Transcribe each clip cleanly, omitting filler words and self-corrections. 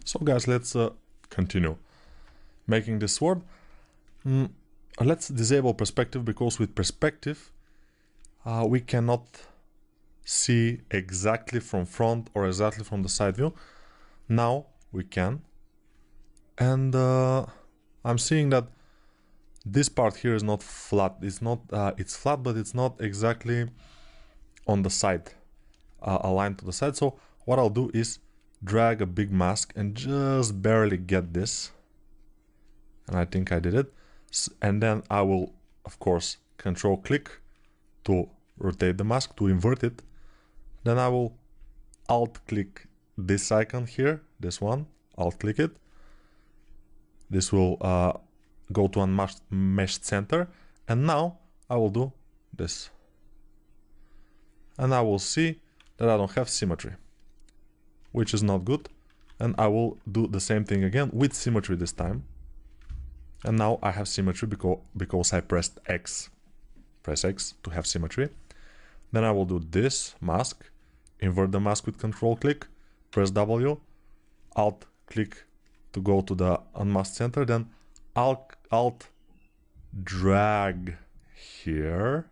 So guys, let's continue making this sword. Let's disable perspective, because with perspective we cannot see exactly from front or exactly from the side view. Now we can, and I'm seeing that this part here is not flat. It's not it's flat, but it's not exactly on the side, aligned to the side. So what I'll do is drag a big mask and just barely get this, and I think I did it. And then I will, of course, control click to rotate the mask, to invert it. Then I will alt click this icon here, this one, alt click it. This will go to unmeshed center, and now I will do this, and I will see that I don't have symmetry, which is not good. And I will do the same thing again with symmetry this time, and now I have symmetry because I pressed X. Press X to have symmetry. Then I will do this mask, invert the mask with control click, press W, alt click to go to the unmasked center, then alt drag here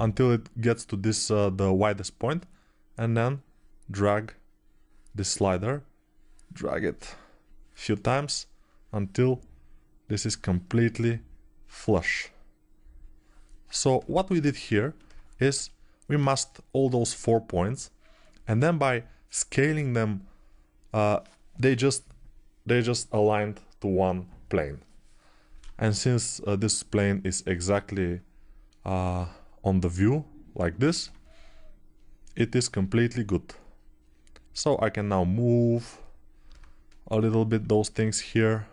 until it gets to this the widest point, and then drag this slider, drag it a few times until this is completely flush. So what we did here is we masked all those 4 points, and then by scaling them they just aligned to one plane. And since this plane is exactly on the view like this, it is completely good. So I can now move a little bit those things here.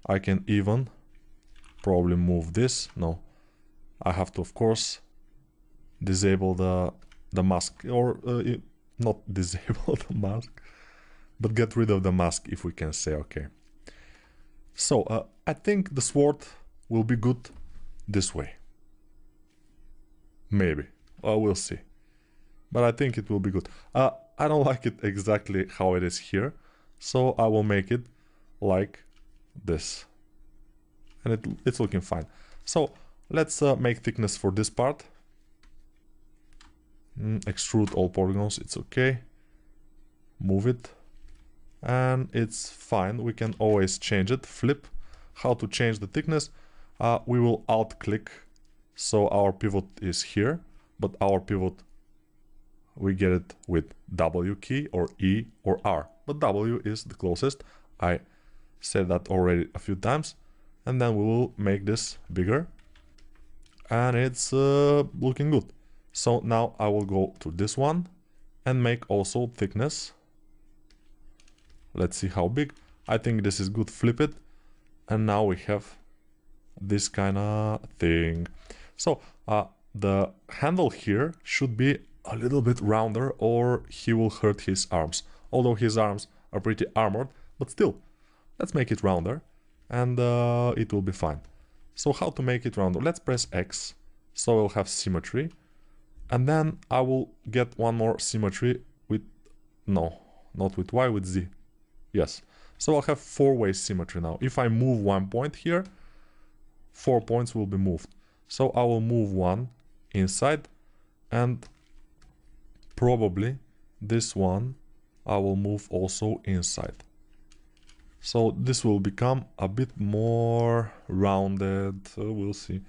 I can even probably move this. No, I have to, of course, disable the mask, or not disable the mask, but get rid of the mask, if we can say. Okay, so I think the sword will be good this way. Maybe, we'll see, but I think it will be good. I don't like it exactly how it is here, so I will make it like this, and it's looking fine. So let's make thickness for this part. Extrude all polygons, it's okay. Move it, and it's fine. We can always change it. Flip. How to change the thickness? We will alt click, so our pivot is here, but our pivot, we get it with W key or E or R, but W is the closest. I said that already a few times. And then we will make this bigger, and it's looking good. So now I will go to this one and make also thickness. Let's see how big. I think this is good. Flip it, and now we have this kind of thing. So the handle here should be a little bit rounder, or he will hurt his arms. Although his arms are pretty armored, but still, let's make it rounder, and it will be fine. So how to make it rounder? Let's press X, so we'll have symmetry, and then I will get one more symmetry with, no, not with Y, with Z. Yes, so I'll have 4-way symmetry now. If I move 1 point here, 4 points will be moved. So I will move one inside, and probably this one I will move also inside. So this will become a bit more rounded. We'll see.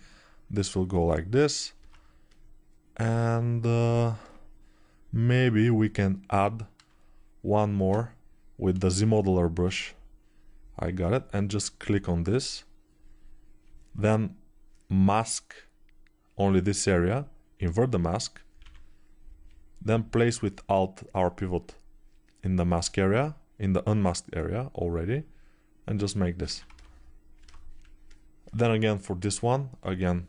This will go like this, and maybe we can add one more with the ZModeler brush. I got it, and just click on this, then mask only this area, invert the mask, then place with Alt our pivot in the mask area, in the unmasked area already, and just make this. Then again for this one, again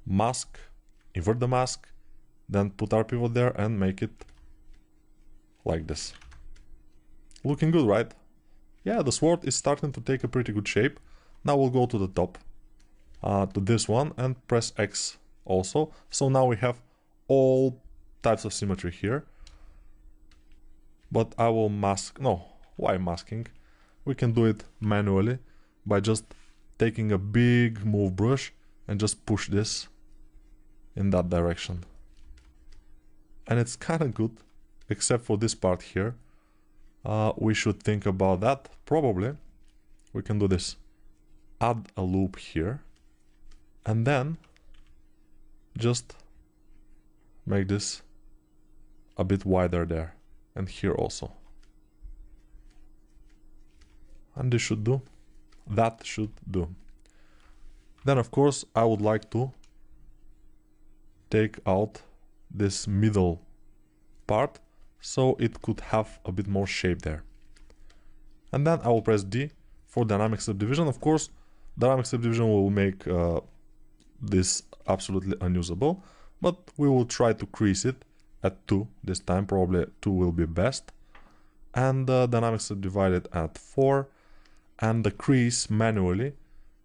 mask, invert the mask, then put our pivot there and make it like this. Looking good, right? Yeah, the sword is starting to take a pretty good shape. Now we'll go to the top, to this one, and press X also. So now we have all types of symmetry here. but I will mask. No, why masking? We can do it manually by just taking a big move brush and just push this in that direction. And it's kind of good, except for this part here. We should think about that. Probably we can do this. Add a loop here and then just make this a bit wider there and here also. And this should do. That should do. Then of course I would like to take out this middle part so it could have a bit more shape there. And then I will press D for dynamic subdivision. Of course, dynamic subdivision will make this absolutely unusable, but we will try to crease it at 2 this time. Probably 2 will be best. And dynamic subdivided at 4, and the crease manually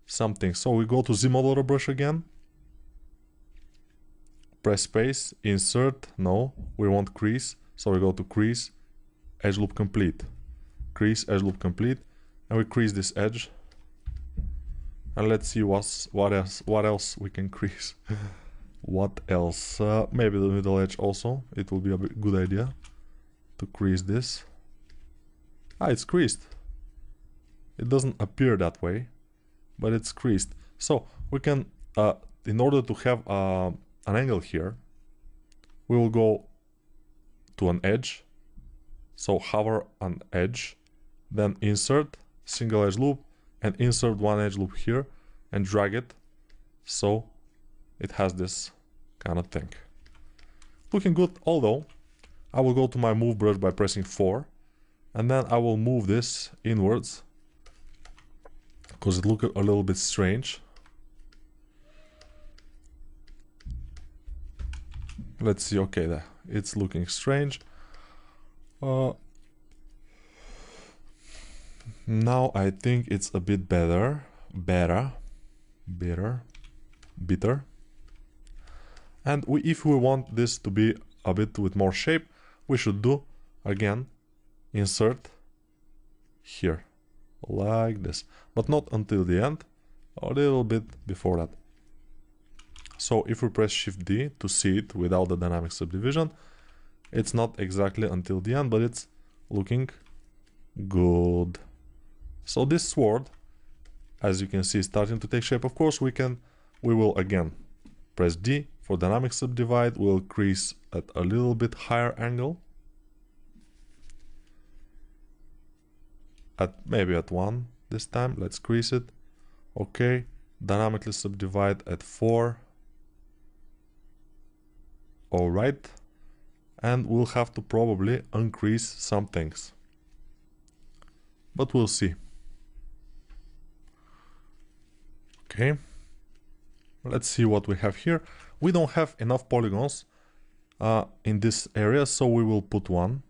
something. So we go to Z modeler brush again, press space, insert, no, we want crease, so we go to crease, edge loop complete, crease, edge loop complete, and we crease this edge. And let's see what else we can crease. What else? Maybe the middle edge also. It will be a good idea to crease this. Ah, it's creased. It doesn't appear that way, but it's creased. So we can, in order to have an angle here, we will go to an edge. So hover an edge, then insert, single edge loop, and insert one edge loop here and drag it so it has this kind of thing. Looking good, although I will go to my move brush by pressing 4 and then I will move this inwards because it looks a little bit strange. Let's see, okay, there, it's looking strange. Now I think it's a bit better. And if we want this to be a bit with more shape, we should do again insert here like this, but not until the end, a little bit before that. So if we press Shift D to see it without the dynamic subdivision, it's not exactly until the end, but it's looking good. So this sword, as you can see, is starting to take shape. Of course, we will again press D for dynamic subdivide. We'll crease at a little bit higher angle, maybe at 1 this time. Let's crease it. Okay, dynamically subdivide at 4. All right, and we'll have to probably uncrease some things, but we'll see. Okay, let's see what we have here. We don't have enough polygons in this area, so we will put one,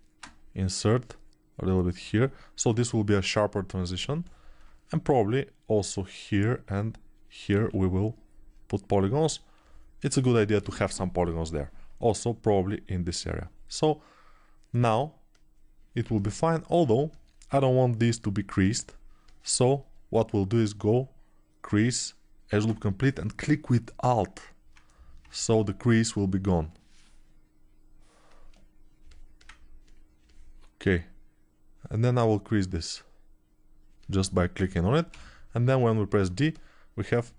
insert a little bit here, so this will be a sharper transition, and probably also here and here we will put polygons. It's a good idea to have some polygons there, also probably in this area. So now it will be fine, although I don't want these to be creased, so what we'll do is go crease, edge loop complete, and click with Alt, so the crease will be gone. Okay, and then I will crease this just by clicking on it, and then when we press D, we have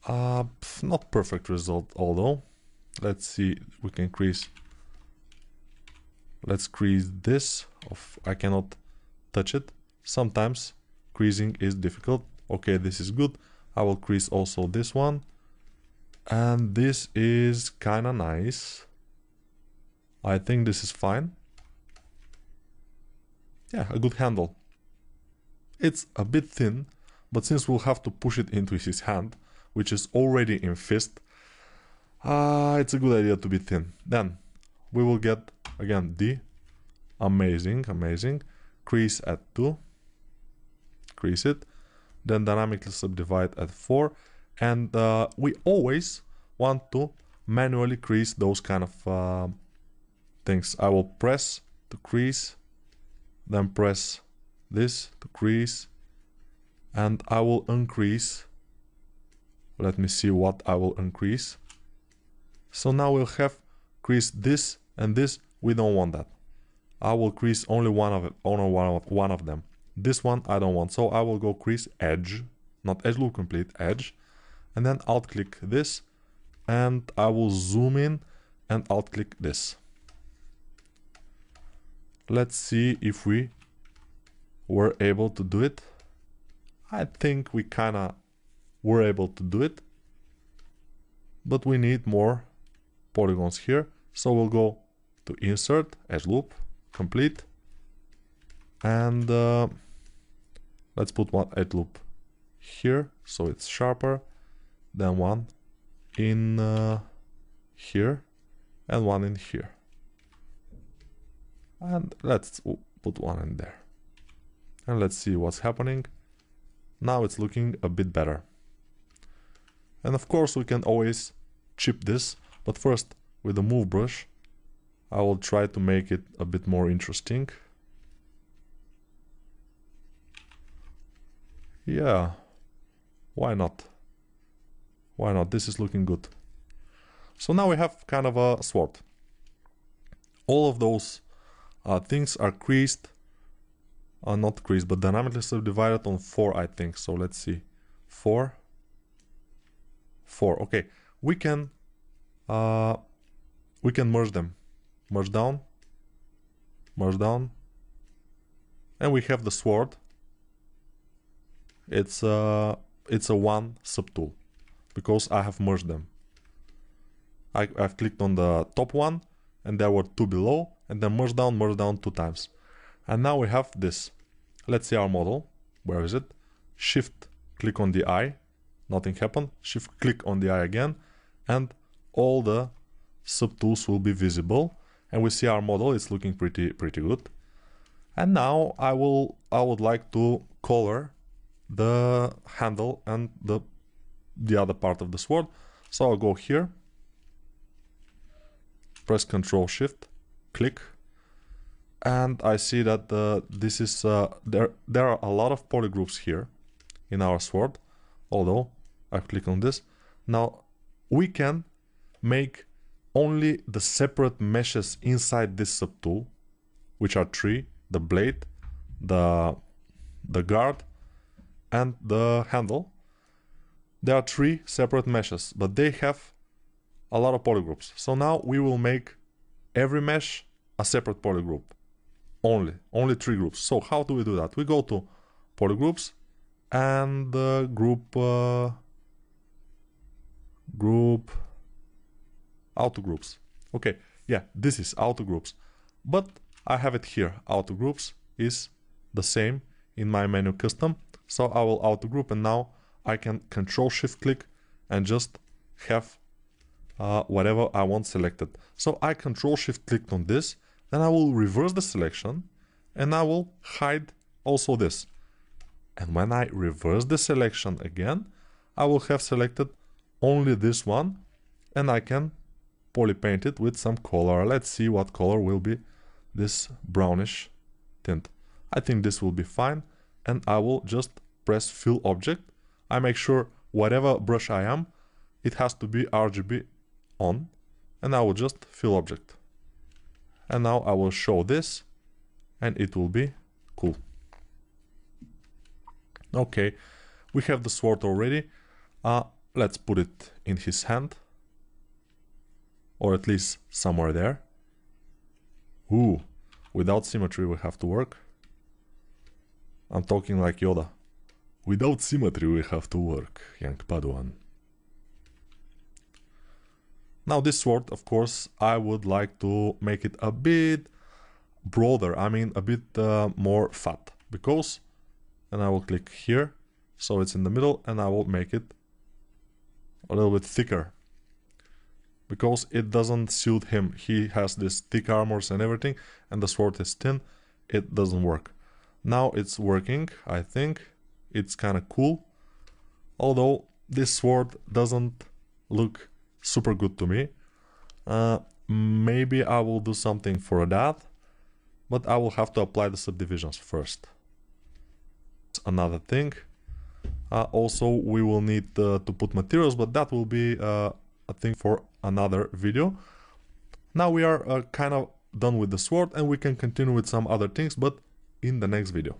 not perfect result, although let's see, we can crease. Let's crease this. I cannot touch it. Sometimes creasing is difficult. Okay, this is good. I will crease also this one, and this is kind of nice. I think this is fine. Yeah, a good handle. It's a bit thin, but since we'll have to push it into his hand, which is already in fist, it's a good idea to be thin. Then we will get again D. Amazing, amazing. Crease at 2. Crease it. Then dynamically subdivide at 4. And we always want to manually crease those kind of things. I will press to crease then press this to crease, and I will increase. Let me see what I will increase. So now we'll have creased this and this. We don't want that. I will crease only one of them. This one I don't want, so I will go crease edge, not edge loop complete, edge, and then alt click this, and I will zoom in and alt click this. Let's see if we were able to do it. I think we kinda were able to do it, but we need more polygons here, so we'll go to insert, edge loop, complete, and let's put one edge loop here so it's sharper, then one in here and one in here, and let's put one in there, and let's see what's happening. Now it's looking a bit better, and of course we can always chip this, but first with the move brush I will try to make it a bit more interesting. Yeah, why not? Why not? This is looking good. So now we have kind of a sword. All of those things are creased, not creased, but dynamically subdivided on 4, I think. So let's see, 4. Okay, we can merge them. Merge down, and we have the sword. It's a one subtool because I have merged them. I've clicked on the top one, and there were 2 below, and then merge down 2 times. And now we have this. Let's see our model. Where is it? Shift click on the eye, nothing happened. Shift click on the eye again, and all the subtools will be visible. And we see our model, it's looking pretty good. And now I would like to color the handle and the other part of the sword. So I'll go here, press Ctrl Shift, click, and I see that this is there are a lot of polygroups here in our sword. Although I click on this, now we can make only the separate meshes inside this subtool, which are 3: the blade, the guard, and the handle. There are 3 separate meshes, but they have a lot of polygroups. So now we will make every mesh a separate polygroup. Only 3 groups. So how do we do that? We go to polygroups and group auto groups. Okay, yeah, this is auto groups, but I have it here. Auto groups is the same in my menu custom, so I will auto group, and now I can Control Shift click and just have whatever I want selected. So I Control Shift clicked on this, then I will reverse the selection, and I will hide also this. And when I reverse the selection again, I will have selected only this one, and I can poly paint it with some color. Let's see what color will be this brownish tint. I think this will be fine, and I will just press Fill Object. I make sure whatever brush I am, it has to be RGB on, and I will just Fill Object. And now I will show this, and it will be cool. Okay, we have the sword already. Let's put it in his hand, or at least somewhere there. Ooh, without symmetry we have to work. I'm talking like Yoda. Without symmetry we have to work, young Padawan. Now this sword, of course, I would like to make it a bit broader, I mean a bit more fat, because, and I will click here, so it's in the middle, and I will make it a little bit thicker, because it doesn't suit him. He has this thick armors and everything, and the sword is thin. It doesn't work. Now it's working, I think. It's kind of cool, although this sword doesn't look super good to me. Maybe I will do something for that, but I will have to apply the subdivisions first. Another thing. Also, we will need to put materials, but that will be a thing for another video. Now we are kind of done with the sword, and we can continue with some other things, but in the next video.